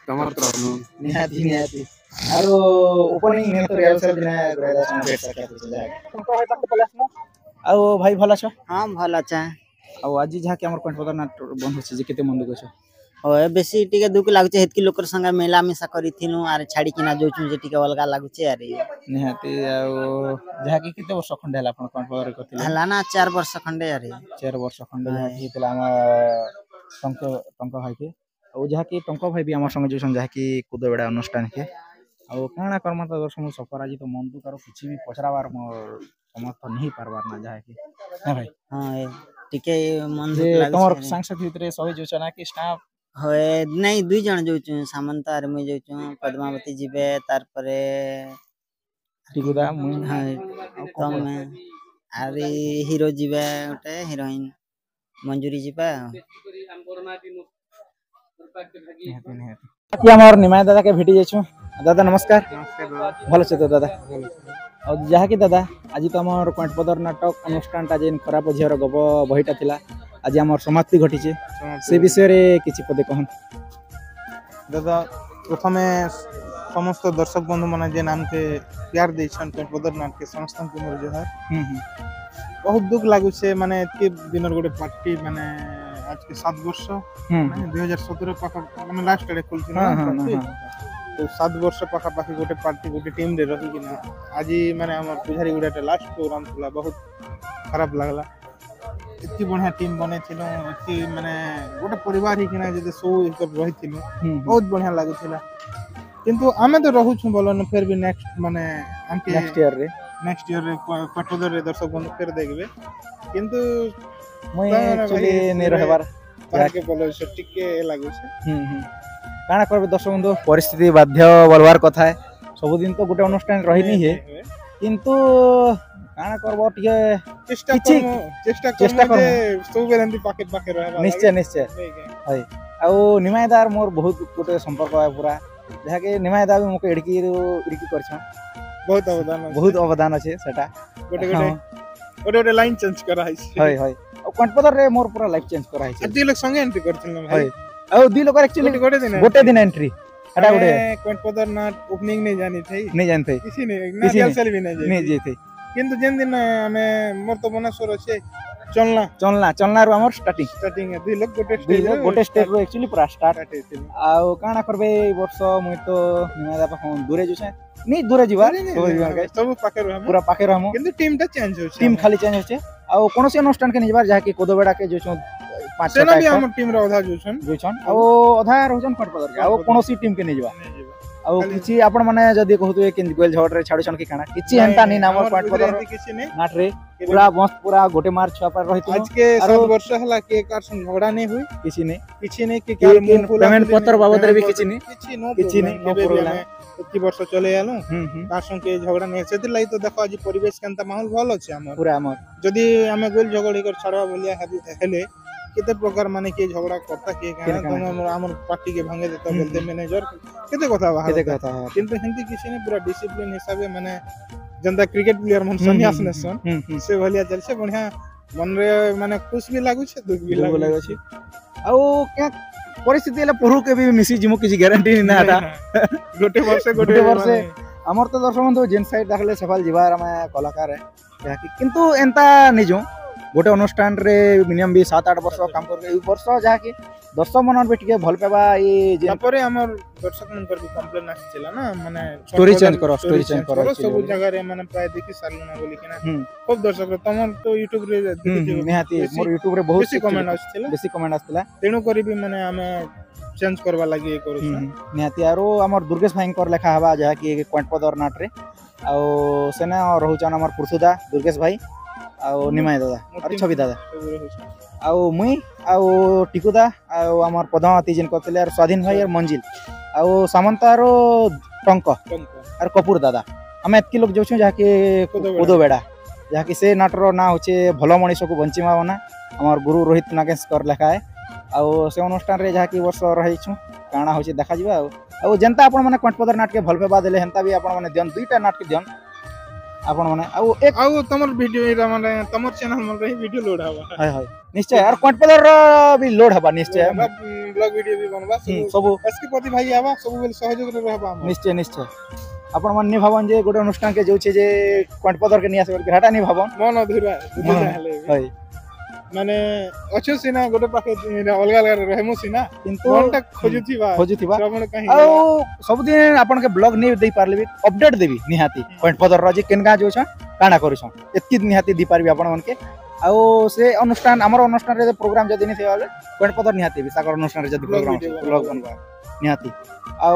तमर तरफ निहाती आरो ओपनिंग में तो रियल से दिन बढ़िया दा संग भेट सके तो जाए तुमको है तक प्लस ना आओ भाई भला छ हां भल अच्छा आ आज जहा के हमर कंठ पदर ना बंद होछि जे केते मन दुख छ ओए बेसी टिके दुख लागुचे हेतकी लोकर संग मेला मिसा करिथिनु आर छाड़ी किना जोचु जे टिके अलगा लागुचे अरे निहाती आ जहा की केते वर्ष खंडे हला अपन कंठ पदर करथिले हला ना 4 वर्ष खंडे अरे 4 वर्ष खंडे जहा की हम टंका भाई के और जहा की टंका भाई भी हमर संग जोसन जहा की कुद बेड़ा अनुष्ठान के और काना कर्म तो दर्शन सफर आज तो मन दुख आरो किछि भी पछरावार मोर समर्थ नहीं पारबार ना जहा की हां भाई हां टिके मन दुख जे लागुचे तमर सांसद भितरे सबै जोचना की स्टाफ होए नहीं दुई जण जोचु सामंत आर मुई जोचु पद्मावती जीवे तार परे टिकुदा मुई हां तम आरे हीरो जीवे ओटे हीरोइन मंजूरी जीवा कि हमर निमाय दादा के भेटी जाइछु दादा नमस्कार भलो छ तो दादा और जहा की दादा आज तो हमर कंठ पदर नाटक अनुष्ठान ता जेन खराब झियर गब बहिटा थिला आज हमर समाप्ति घटी छे से विषय रे किछि पदे कहन दादा प्रथमे समस्त दर्शक बंधु माने जे नाम के प्यार देछन कंठ पदर नाटक के समस्त को मोर जोहार बहुत दुख लागु छे माने एतके दिनर गोटे पार्टी माने आज के 7 वर्ष माने 2017 पाखा माने लास्ट रे खुलछि ना तो 7 वर्ष पाखा पाखी गोटे पार्टी गोटे टीम रे रही कि ना आज माने हमर पुजारी गुडाटा लास्ट प्रोग्राम थला बहुत खराब लागला इतनी बढ़िया टीम बने थिलो इतनी माने गोटे परिवार ही कि ना जे सो सब रही थिलो बहुत बढ़िया लागु थिला किंतु आमे तो रहू छु बोलन फिर भी नेक्स्ट माने हमके नेक्स्ट ईयर रे कटोदर रे दर्शक बंधु फिर देखबे किंतु मई एक्चुअली ने रहबार के बोलो से टिके लागु छे काना करबे दर्शक बंधु परिस्थिति बाध्य बोलवार कथा है सब दिन तो गोटे अनुष्ठान रही नहीं है किंतु କାଣା କରବ ଟିକେ ଚେଷ୍ଟା କିଛି- କରମୁ ଚେଷ୍ଟା ଚେଷ୍ଟା କରମୁ ଯେ ସବୁବେଳେ ଏମିତି ପାଖେ ରହିବା ନିଶ୍ଚୟ ନିଶ୍ଚୟ ହଇ ଆଉ ନିମାଇଦାର ମୋର ବହୁତ ଗୋଟେ ସମ୍ପର୍କ है ପୁରା ଯାହାକି ନିମାଇଦା ବି ମୋତେ ଏଡ଼ିକି କରିଛନ୍ ବହୁତ ଅବଦାନ ଅଛି। ବହୁତ ଅବଦାନ ଅଛି ସେଟା ଗୋଟେ ହଁ। ଗୋଟେ ଲାଇନ ଚେଞ୍ଜ କରା ହେଇଛି ହଇ ହଇ ଆଉ କଣ୍ଟପଦରରେ ମୋର ପୁରା ଲାଇଫ ଚେଞ୍ଜ କରା ହେଇଛି ଆଜି ଲୋକ ସଙ୍ଗେ ଏଣ୍ଟ୍ରି କରିଥିଲେ ହଇ ଭାଇ ଆଉ ଦୁଇ ଲୋକ ଆକ୍ଚୁଆଲି ଗୋଟେ ଦିନ ଗୋଟେ ଦିନ ଏଣ୍ଟ୍ରି ଏଟା ଗୋଟେ କୋଟପଦର ନା ଓପନିଂ नहीं जानी थी नहीं जानते किसी ने ना किसी ने- रिहर्सल भी नहीं नहीं जाई जेते किंतु जेन दिन हमें मोर तो मनेश्वर अच्छे चलना चलनारू हमर स्टार्टिंग स्टार्टिंग है दुई लोग गोटे ଦୁଇ ଲୋକ ଗୋଟେ ଷ୍ଟେପ୍ ରୁ एक्चुअली ପୁରା ଷ୍ଟାର୍ଟ स्टार्ट ଆଉ କାଣା କରବେ ଏଇ ବର୍ଷ ମୁଇଁ ତ ନିମାଇଦା ପାଖ ଦୂରେ ଯୁଛେ ନି ଦୂରେ ଯିବା ସବୁ ଯିବା guys। सब पाखे रहम ପୁରା ପାଖେ ରହମୁ किंतु टीम टा चेंज होछ टीम खाली चेंज होचे ଆଉ କୌଣସି ଅନୁଷ୍ଠାନ के नहीं ଯିବାର ଯାହାକି କୋଦବେଡା के ଯୋଛନ୍ 5 सेना 6 भी हम टीम रो आधा जोछन ଯୋଛନ୍ ଆଉ ଅଧା ରହୁଛନ୍ କଟପଦର ଆଉ କୌଣସି ଟିମ୍ के नहीं ଯିବା ଆଉ କିଛି ଆପଣ ମାନେ ଯଦି କହୁଥିବେ କି ଗୋଲ ଝଗଡରେ ଛାଡୁଛନ୍ କି କାଣା କିଛି ହେନ୍ତା ନି ନାମ କଟପଦର किसी ने ନାଟରେ ପୁରା ମସ୍ତ ପୁରା ଗୋଟେ ମାର ଛୁଆ ପାର ରହିತು आज के आरो- 7 वर्ष हला के कार संग झगड़ा नहीं हुई କିଛି नहीं किसी नहीं कि पेमेंट पत्र बाबदरे भी किछि नहीं किछि नो किछि नहीं, no problem। एती वर्ष चले आलो कार संग के झगड़ा नहीं सेति लाई तो देखो आज परिवेश केनता माहौल भल अछि हमर पूरा हमर जदि हमें गोल झगड़ी कर छाड़वा बोलिया हेले केते प्रकार माने के झगड़ा करता के केने तुम हमर पार्टी के भांगे देता बोलते मैनेजर केते कथा बाहर केते कहता है किंतु हिंदी किसी ने पूरा डिसिप्लिन हिसाबे माने जनता क्रिकेट प्लेयर मन सन्यास नेसन से भलिया चल से बढ़िया मन रे माने खुश भी लागु छे दुख भी लागु लागु छी ଆଉ क्या परिस्थिति हेले पढ़ू के भी मिसी जिमु किछि ग्यारंटी ना था गोटे वर्ष गोटे वर्ष हमर तो दर्शक बंधु जेन साइड देखले सफल जीवार हम कलाकार है जाकी किंतु एंता निजो गोटे अनुष्ठान रे मिनिमम भी 7-8 वर्ष काम कर ए वर्ष जाकी दर्शक मन भी टिके भल पेबा ए जे तापरे हमर दर्शक मन पर भी कंप्लेन आछिला ना माने स्टोरी चेंज करो स्टोरी चेंज करो सब जगह रे माने प्राय देखि सालू ना बोली कि ना खूब दर्शक तमन तो YouTube रे देखि निहाती मोर YouTube रे बहुत बेसी कमेंट आछिला बेसी कमेंट आछिला तेनु करी भी माने हमें चेंज करवा लागि ए करू निहाती आरो हमर दुर्गेश भाई कर लेखा हवा जहा कि क्वांटपदर नाट रे आ सेना रहउचन हमर पुरसुदा दुर्गेश भाई ଆଉ ନିମାଇ ଦାଦା ଆରେ ଛବି ଦାଦା ଆଉ ମୁଇଁ ଆଉ ଟିକୁଦା ଆଉ ଆମର ପଦ୍ମାବତୀ ଯେନ୍ କରିଥିଲେ ଆର ସ୍ୱାଧୀନ ଭାଇ ଆର ମଞ୍ଜିଲ ଆଉ ସାମନ୍ତ ଆର ଟଙ୍କ ଆର କପୁର ଦାଦା ଆମେ ଏତ୍କି ଲୋକ ଯାଉଛୁ ଯାହାକି କୋଦବେଡ଼ା ଯାହାକି ସେ ନାଟର ନାଁ ହଉଛେ ଭଲ ମଣିଷକୁ ବଞ୍ଚିମା ବନା ଆମର ଗୁରୁ ରୋହିତ ନାଗେଶଙ୍କର ଲେଖା ହେ ଆଉ ସେ ଅନୁଷ୍ଠାନରେ ଯାହାକି ବର୍ଷ ରହିଛୁ କାଣା ହଉଛି ଦେଖାଯିବା ଆଉ ଯେନ୍ତା ଆପଣ ମାନେ କ୍ୱାଣ୍ଟପଦର ନାଟକେ ଭଲ ପାଇବା ଦେଲେ ହେନ୍ତା ବି ଆପଣ ମାନେ ଦିଅନ୍ ଦୁଇଟା ନାଟକେ ଦିଅନ୍ आपण माने आउ तमर वीडियो इरा माने तमर चैनल मन रही वीडियो लोड हवा हाय हाय निश्चय यार क्वांटपदर भी लोड हबा निश्चय ब्लॉग वीडियो भी बनबा सब एसके पति भाई आवा सब बेल सहयोग रे रहबा निश्चय निश्चय आपण मन नि भावन जे गोटे अनुष्ठान के जोचे जे क्वांटपदर के नि आसे घाटा नि भावन मन अधूरा हाय माने अच्छो सिना गोटे पाखे अलगा अलगा रहमु सिना किंतु कोनटा खोजुथिबा श्रवण कहीं आ सब दिन आपन के ब्लॉग नहीं दे पारले भी अपडेट देबी निहाती क्वांटपदर रो जे केनगा जो छ काना करिस एत्की निहाती दी पारबी आपन मन के आ से अनुष्ठान हमर अनुष्ठान रे प्रोग्राम जदी नि थिबा क्वांटपदर निहाती भी सागर अनुष्ठान रे जदी प्रोग्राम ब्लॉग बनबा निहाती आ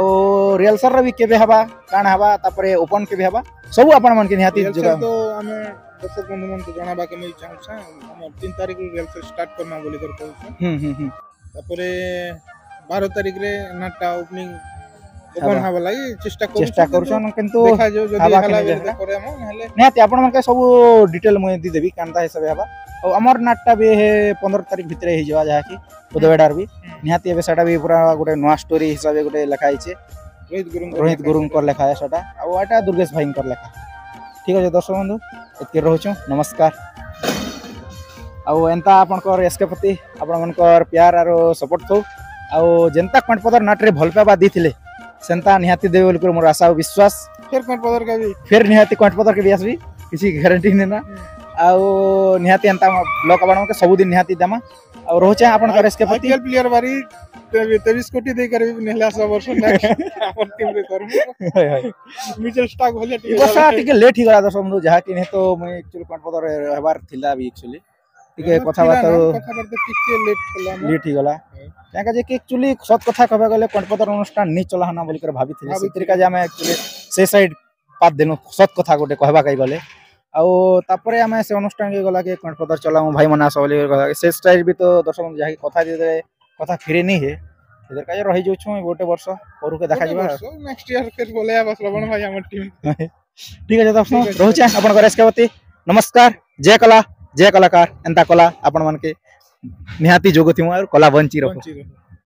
रिहर्सल रे भी केबे हबा काना हबा तापरे ओपन केबे हबा सब आपन मन के निहाती जगह तो हमें दर्शक बंधु मन को जणाबा के मैं चाहू छ हम 3 तारिख रे रिहर्सल स्टार्ट करना बोली कर कहू छ तापरे 12 तारिख रे नाटा ओपनिंग ओपन हावा लागि चेष्टा करूछन किंतु देखा जो जदी हला बेले करे हम नहले निहाती आपन मन के सब डिटेल मैं दी देबी कांता हिसाब हबा और अमर नाटटा भी 15 तारिख भितर ही जवा जहा कि कोदवेडार भी निहाती एबे सेटा भी पूरा गोटे नवा स्टोरी हिसाब गोटे लिखा आइछे रोहित गुरुंग कर लिखा है सेटा आ एटा दुर्गेश भाई कर लिखा ठीक है दर्शक बंधु एतके रहूछु नमस्कार आ एंता आपनकर एसके प्रति आपण मनकर प्यार आरो सपोर्ट थौ आ जेंता क्वांटपदर नाट रे भल पाबा दिथिले सेंता निहाती देबे बोल कर मोर आशा और विश्वास फिर क्वांटपदर का भी फिर निहाती क्वांटपदर के भी आसबी किसी गारंटी नै ना आ निहाती एंता ब्लॉक आपण के सब दिन निहाती देमा आ रहूचे आपनकर एसके प्रति आईपीएल प्लेयर बारी 23 कोटी दे कर भी नेहला 100 वर्ष नेक्स्ट अपन टीम रे करमु हाय हाय म्यूचुअल स्टॉक होले बसा टिके लेट ही गला दर्शक बंधु जहा कि नहीं तो मैं एक्चुअली क्वांटपदर रहबार थिला भी एक्चुअली टिके कथा बात टिके लेट ही गला क्या जे कि एक्चुअली सत कथा कहबा गले क्वांटपदर अनुष्ठान नि चलाहना बोली कर भाबी थिले से तरीका जे हम एक्चुअली से साइड पात देनु सत कथा गोटे कहबा कई गले आ तापरे हम से अनुष्ठान के गला के क्वांटपदर चलाऊ भाई मना सबले से साइड भी तो दर्शक बंधु जहा कथा दे कथा फिरे नहीं है इधर का रही जो छु गोटे वर्ष और के देखा जीवा नेक्स्ट ईयर फिर बोले आ श्रवण भाई हमर टीम ठीक है दर्शक रहउछे अपन गणेश के प्रति नमस्कार जय कला जय कलाकार एंता कला आपण मान के निहाती जोग थिमु और कला बंची रखो।